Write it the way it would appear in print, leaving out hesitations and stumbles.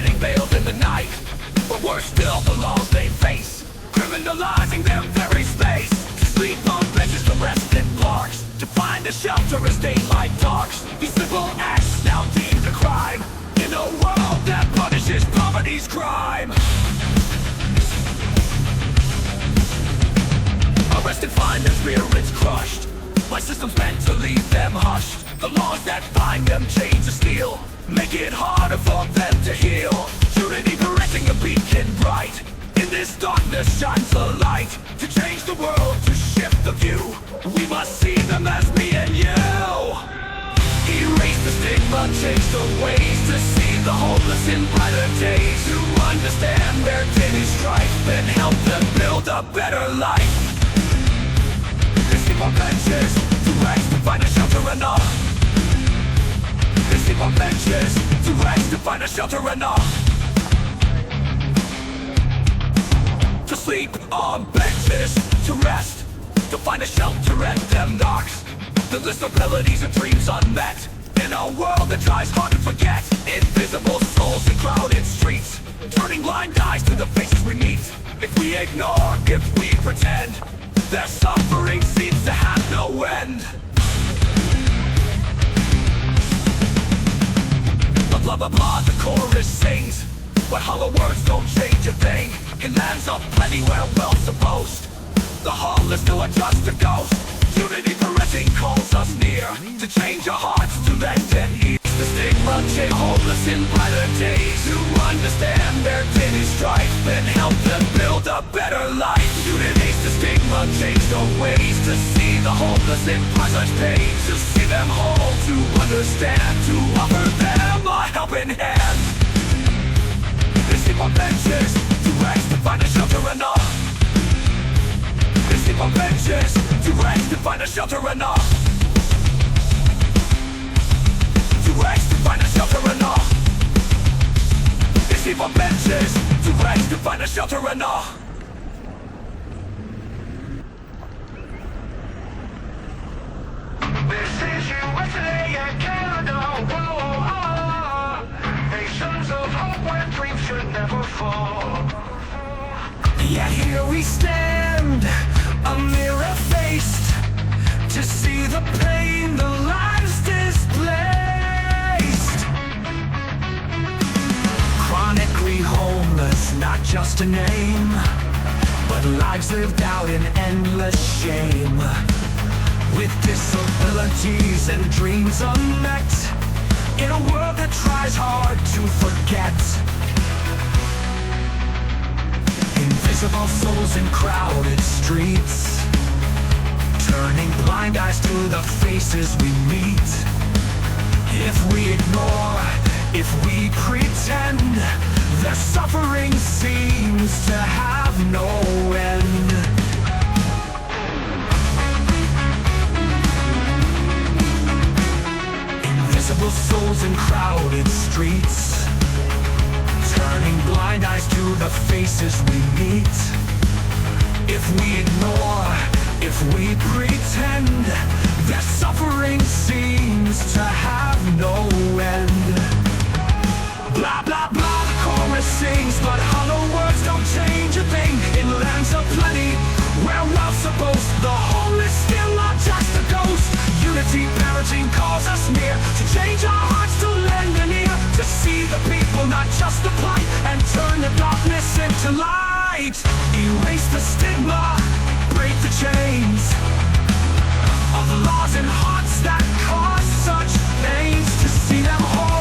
getting veiled in the night. But worse still, the laws they face, criminalizing their very space. To sleep on benches, to rest in parks, to find a shelter as daylight darks. These simple acts now deemed a crime, in a world that punishes poverty's crime. Arrested, find their spirits crushed by systems meant to leave them hushed. The laws that bind them chained to steel make it harder for them to heal. Unity erecting a beacon bright, in this darkness shines a light. To change the world, to shift the view, we must see them as me and you. Erase the stigma, change the ways, to see the homeless in brighter days. To understand their daily strife and help them build a better life. They sleep on benches, to rest, to find a shelter enough. They sleep on benches, to rest, to find a shelter enough. To sleep on benches, to rest, to find a shelter at them knocks. The list of abilities and dreams unmet, in a world that tries hard to forget. Invisible souls in crowded streets, turning blind eyes to the faces we meet. If we ignore, if we pretend, their suffering seems to have no end. Blah blah blah, the chorus sings, but hollow words don't change a thing. In lands of plenty where wealth's supposed, the harmless still are just a ghost. Unity parenting calls us near, to change our hearts, to lend an ear. The stigma chain homeless in brighter days, to understand their daily strife and help them build a better life. Unity's the stigma, change the ways, to see the homeless in present pain. To see them whole, to understand, to offer them a helping hand. They sleep on benches, to rest, to find a shelter enough. They sleep on benches, to rest, to find a shelter enough. To rest, to find a shelter enough. They sleep on benches, to rest, to find a shelter enough. This is USA and Canada, whoa, nations of hope where dreams should never fall. Yet here we stand, a mirror faced, to see the pain, the lives displaced. Chronically homeless, not just a name, but lives lived out in endless shame. With disabilities and dreams unmet, in a world that tries hard to forget. Invisible souls in crowded streets, turning blind eyes to the faces we meet. If we ignore, if we pretend, their suffering seems to have no end. Invisible souls in crowded streets, turning blind eyes to the faces we meet. If we ignore, if we pretend, their suffering seems to have no end. Blah blah blah, the chorus sings, but hollow words don't change a thing. In lands of plenty, where wealth's supposed, the homeless still are just a ghost. Unity parenting calls us near, to change our hearts, to lend an ear, to see the people, not just the plight, and turn the darkness into light. Erase the stigma, break the chains of the laws and hearts that cause such pains. To see them whole,